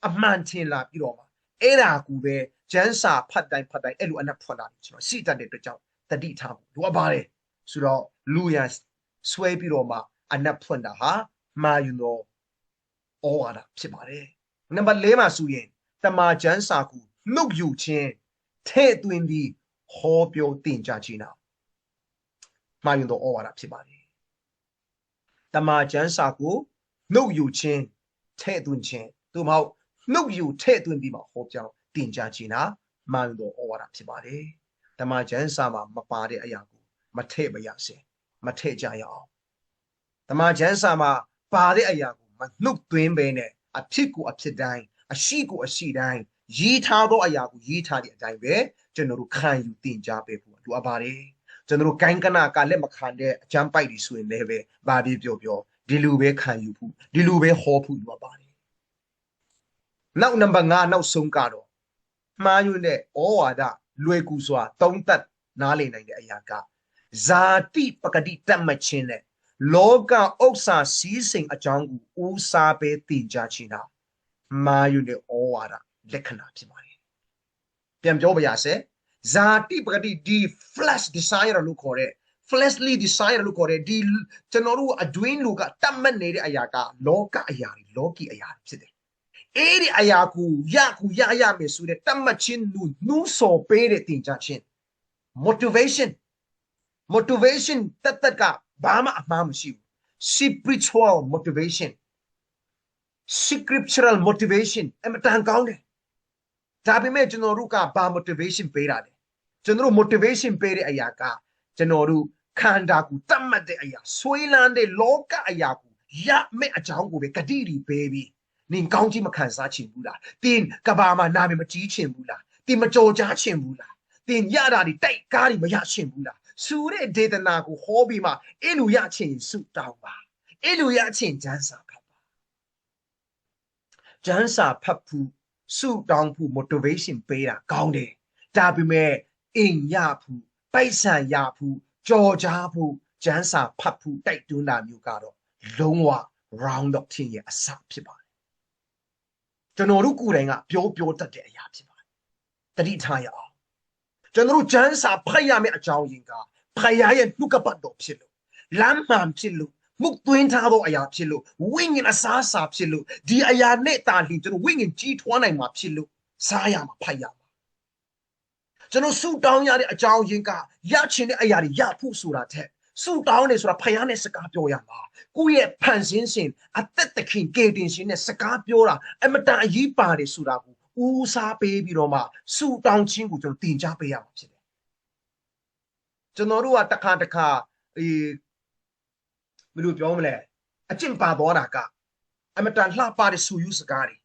S1: အမှန်ထင်လာပြီးတော့မှအဲ့ဒါကူပဲကျန်းစာဖတ်တိုင်းအဲ့လိုအနက်ဖွင့်လာတယ်ကျွန်တော်စိတတ်တဲ့အတွက်ကြောင့်တတိထားဖို့လိုအပ်ပါတယ်ဆိုတော့လူရန်ဆွဲပြီးတော့မှအနက်ဖွင့်တာဟာမာယူတော့ဩဝါဒဖြစ်ပါတယ်နံပါတ်၄မှာဆိုရင်တမာကျန်းစာကူနှုတ်ယူခြင်းထဲ့သွင်းပြီးဟောပြောတင်ကြခြင်းနာမာယူတော့ဩဝါဒဖြစ်ပါတယ်တမာကျန်းစာကူနှုတ်ယူခြင်းထဲ့သွင်းခြင်းသို့မဟုတ်နှုတ်ယူထဲ့သွင်းပြီးမှဟောပြောတင်ကြခြင်းနာမာယူတော့ဩဝါဒဖြစ်ပါတယ်တမာကျန်းစာမှာမပါတဲ့အရာကိုမထည့်မရစေမထည့်ကြရအောင်တမာကျန်းစာမှာပါတဲ့အရာကိုမနှုတ်သွင်းပဲနဲ့အဖြစ်ကိုအဖြစ်တိုင်းအရှိကိုအရှိတိုင်းရေးထားသောအရာကိုရေးထားတဲ့အတိုင်းပဲကျွန်တော်တို့ခံယူတင်ကြပေးဖို့လိုအပ်ပါတယ်ကျွန်တော်တို့ကိုင်းကနာကလက်မခံတဲ့အကျမ်းပိုက်တွေဆိုရင်လည်းပဲဗာပြေပြောဒီလိုပဲခံယူဖို့ဒီလိုပဲဟောဖို့လိုအပ်ပါတယ်နောက်နံပါတ်5နောက်ဆုံးကတော့မှားယွင်းတဲ့ဩဝါဒလွယ်ကူစွာသုံးသပ်နားလည်နိုင်တဲ့အရာကဇာတိပကတိတတ်မှတ်ခြင်းနဲ့လောကဥစ္စာစည်းစိမ်အကြောင်းကိုဦးစားပေးတင်ကြခြင်းတာမာယုနဲ့ဩဝါဒလက္ခဏာဖြစ်ပါတယ်ပြန်ပြောပါရစေဇာတိပကတိဒီ flesh desire လို့ခေါ်တဲ့ fleshly desire လို့ခေါ်တဲ့ဒီကျွန်တော်တို့အတွင်းလူကတတ်မှတ်နေတဲ့အရာကလောကအရာတွေလောကီအရာတွေဖြစ်တယ်အဲ့ဒီအရာကိုရမယ်ဆိုတဲ့တတ်မှတ်ခြင်းနှူးဆော်ပေးတဲ့တင်ကြခြင်း motivation တက်ကဘာမှအမှားမရှိဘူး spiritual motivation scriptural motivation အမတန်ကောင်းတယ်ဒါပေမဲ့ကျွန်တော်တို့ကဘာ motivation ပေးတာလဲကျွန်တော်တို့ motivation ပေးတဲ့အရာကကျွန်တော်တို့ခန္ဓာကိုတတ်မှတ်တဲ့အရာဆွေးလန်းတဲ့လောကအရာကိုရမဲ့အကြောင်းကိုပဲဂတိတွေပေးပြီးနင်ကောင်းကြီးမခံစားချင်ဘူးလားတင်ကဘာမှာနာမည်မကြီးချင်ဘူးလားတင်မကြော်ကြားချင်ဘူးလားတင်ရတာတွေတိုက်ကားတွေမရချင်ဘူးလားဆူတဲ့ဒေသနာကိုဟောပြီးမှအဲ့လိုရချင်ဆုတောင်းပါအဲ့လိုရချင်ကျမ်းစာဖတ်ပါကျမ်းစာဖတ်ဖို့ဆုတောင်းဖို့ motivation ပေးတာကောင်းတယ်ဒါပေမဲ့အိမ်ရဖို့ပိုက်ဆံရဖို့ကြော်ကြားဖို့ကျမ်းစာဖတ်ဖို့တိုက်တွန်းတာမျိုးကတော့လုံးဝ round up ခြင်းရဲ့အစဖြစ်ပါတယ်ကျွန်တော်တို့ကိုယ်တိုင်ကပြောတတ်တဲ့အရာဖြစ်ပါတယ်တတိထားရအောင်ကျွန်တော်တို့ကျမ်းစာဖတ်ရမယ့်အကြောင်းရင်းကဖခင်ရဲ့နှုတ်ကပတ်တော်ဖြစ်လို့လမ်းမှန်ဖြစ်လို့မှုသွင်းထားသောအရာဖြစ်လို့ဝိညာဉ်အစားအစာဖြစ်လို့ဒီအရာနဲ့တာလျှင်ကျွန်တော်ဝိညာဉ်ကြီးထွားနိုင်မှာဖြစ်လို့စားရမှာဖတ်ရမှာကျွန်တော်ဆုတောင်းရတဲ့အကြောင်းရင်းကရချင်တဲ့အရာတွေရဖို့ဆိုတာထက်ဆုတောင်းနေဆိုတာဖခင်နဲ့စကားပြောရမှာကိုယ့်ရဲ့ဖန်ဆင်းခြင်းအသက်သခင်ကယ်တင်ရှင်နဲ့စကားပြောတာအမတန်အရေးပါတယ်ဆိုတာကိုဦးစားပေးပြီးတော့မှဆုတောင်းခြင်းကိုကျွန်တော်တင် जा ပေးရမှာဖြစ်တယ်ကျွန်တော်တို့ကတစ်ခါဘယ်လိုပြောမလဲအကျင့်ပါသွားတာကအမတန်လှပတဲ့ဆူယူစကားတွေ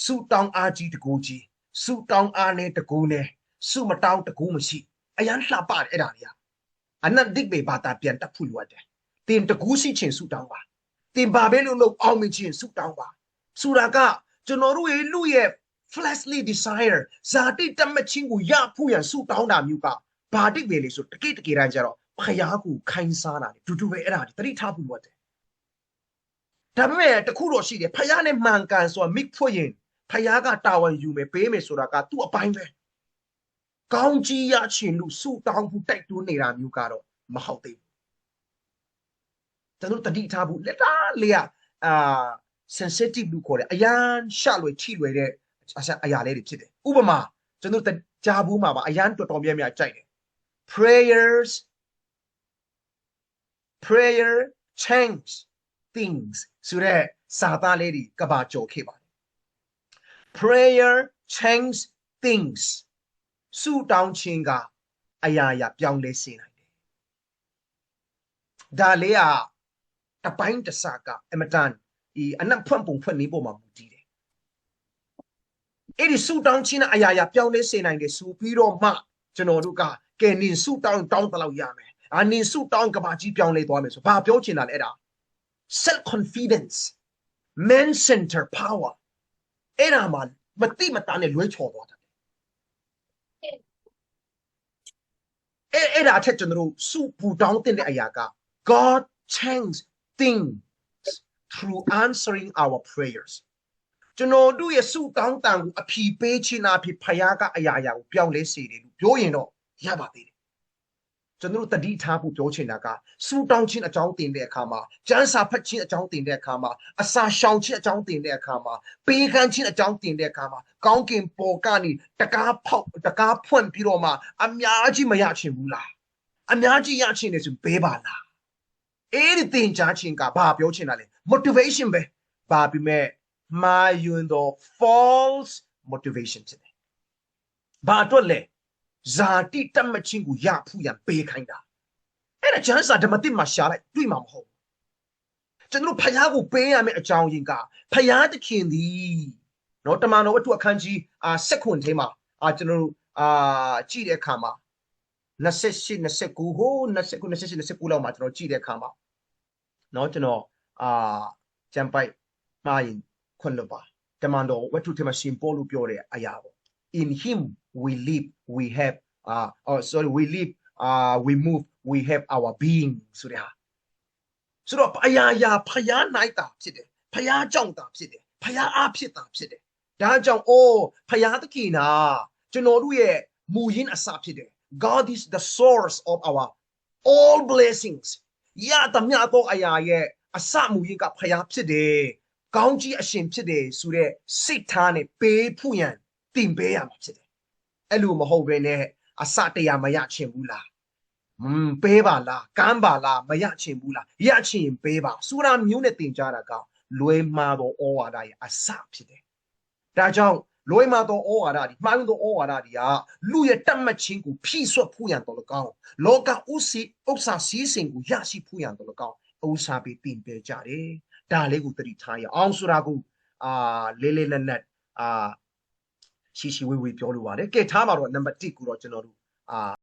S1: ဆုတောင်းအားကြီးတကူကြီးဆုတောင်းအားနဲ့တကူနဲ့ဆုမတောင်းတကူမရှိအရန်လှပတယ်အဲ့ဒါတွေကအနတ်ဒိတ်ပေဘာသာပြန်တက်ဖို့လိုတယ်တင်တကူရှိခြင်းဆုတောင်းပါတင်ဘာပဲလို့အောင်မြင်ခြင်းဆုတောင်းပါဆိုတာကကျွန်တော်တို့ရဲ့လူရဲ့ fleshly desire ဇာတိတမချင်းကိုရဖို့ရန်ဆုတောင်းတာမျိုးကဘာဒိတ်ပဲလေဆိုတကယ်တမ်းကျတော့ဖယားကိုခိုင်းစားတာလေတူပဲအဲ့ဒါတွေတတိထားဖို့လိုတယ်ဒါပေမဲ့တခုတော့ရှိတယ်ဖယားနဲ့မှန်ကန်ဆိုတာမိဖွရင်ဖယားကတာဝန်ယူမယ်ပေးမယ်ဆိုတာကသူ့အပိုင်းပဲကောင်းကြီးရချင်လို့ဆုတောင်းဖို့တိုက်တွန်းနေတာမျိုးကတော့မဟုတ်သေးဘူးကျွန်တော်တတိထားဖို့လက်တားလေးsensitive လို့ခေါ်တယ်အရန်ရှလွယ်ထိလွယ်တဲ့အရာလေးတွေဖြစ်တယ်ဥပမာကျွန်တော်ကြားဘူးမှာပါအရန်တော်များများကြိုက်တယ် prayer change things ဆိုတဲ့စာသားလေးတွေကဘာကြော်ခဲ့ပါတယ် prayer change things ဆုတောင်းခြင်းကအရာရာပြောင်းလဲစေနိုင်တယ်ဒါလေးတပိုင်းတစကအမတန်အနက်ဖွင့်ပုံဖွင့်နေပေါ်မှာမူတည်တယ်အဲ့ဒီဆုတောင်းခြင်းကအရာရာပြောင်းလဲစေနိုင်တယ်ဆိုပြီးတော့မှကျွန်တော်တို့ကကဲနင်ဆုတောင်းတလောက်ရမယ်နင်ဆုတောင်းကဘာကြီးပြောင်းလဲသွားမယ်ဆိုဘာပြောချင်တာလဲအဲ့ဒါ self confidence man center power အဲ့ဒါမှမတိမတာနဲ့လွဲချော်သွားတယ်အဲ့ဒါအထက်ကျွန်တော်တို့စုပူတောင်းတဲ့အရာက God changes things through answering our prayers ကျွန်တော်တို့ရဲ့ဆုတောင်းတန်ကိုအဖြေပေးခြင်းအဖြစ်ဖခင်ကအရာရာကိုပြောင်းလဲစေတယ်လို့ပြောရင်တော့ရပါသေးတယ်ကျွန်တော်တို့တတိထားဖို့ပြောချင်တာကဆုတောင်းခြင်းအကြောင်းတင်တဲ့အခါမှာကျမ်းစာဖတ်ခြင်းအကြောင်းတင်တဲ့အခါမှာအစာရှောင်ခြင်းအကြောင်းတင်တဲ့အခါမှာပေးကမ်းခြင်းအကြောင်းတင်တဲ့အခါမှာကောင်းကင်ပေါ်ကနေတကားဖွင့်ပြီးတော့မှအများကြီးမရချင်ဘူးလားအများကြီးရချင်တယ်ဆိုပေးပါလားအဲ့ဒီတင်ကြားခြင်းကဘာပြောချင်တာလဲ motivation ပဲဘာပြီးမဲ့မှာယွန်းတော့ false motivation ဖြစ်တယ်ဘာအတွက်လဲဇာတိတတ်မှတ်ခြင်းကိုရဖို့ရန်ပေးခိုင်းတာအဲ့ဒါကျမ်းစာဓမ္မသစ်မှာရှာလိုက်တွေ့မှာမဟုတ်ကျွန်တော်ဖခင်ကိုပေးရမယ့်အကြောင်းရင်းကဖခင်သခင်သည်နော်တမန်တော်ဝတ္ထုအခန်းကြီး7ခွန်ထဲမှာကျွန်တော်တို့ကြည့်တဲ့အခါမှာ28 29ဟို29 29လောက်မှာကျွန်တော်ကြည့်တဲ့အခါမှာနော်ကျွန်တော်ကျမ်းပိုက်မှာရင်ခွန်လို့ပါတမန်တော်ဝတ္ထုထဲမှာရှင်ပေါလုပြောတဲ့အရာပေါ့ in him we live we have we live we move we have our being ဆိုတဲ့ဟာဆိုတော့အရာရာဖယားနိုင်တာဖြစ်တယ်ဖယားကြောင့်တာဖြစ်တယ်ဖယားအားဖြစ်တာဖြစ်တယ်ဒါကြောင့်ဖယားသခင်နာကျွန်တော်တို့ရဲ့မူရင်းအစဖြစ်တယ် God is the source of our all blessings ရတမျှသောအရာရဲ့အစမူရင်းကဖယားဖြစ်တယ်ကောင်းကြီးအရှင်ဖြစ်တယ်ဆိုတဲ့စိတ်ထားနဲ့ပေးဖို့ရန်တင်ပေးရမှာဖြစ်တယ်အဲ့လိုမဟုတ်ဘဲနဲ့အစတရားမရချင်ဘူးလားပေးပါလားကမ်းပါလားမရချင်ဘူးလားရချင်ပေးပါစူရာမျိုးနဲ့တင်ကြတာကလွဲမှားသောဩဝါဒရဲ့အစဖြစ်တယ်ဒါကြောင့်လွဲမှားသောဩဝါဒဒီမှားသောဩဝါဒဒီကလူရဲ့တတ်မှတ်ခြင်းကိုဖြည့်ဆွတ်ဖို့ရန်တော်၎င်းလောကဥစ္စာစည်းစိမ်ကိုရရှိဖို့ရန်တော်၎င်းဥစ္စာပေးတင်ပေးကြတယ်ဒါလေးကိုသတိထားရအောင်ဆိုတာကိုလေးလေးနက်နက်ရှိရှိဝေးဝေးပြောလို့ပါတယ်ကဲထားပါတော့နံပါတ်1ကိုတော့ကျွန်တော်တို့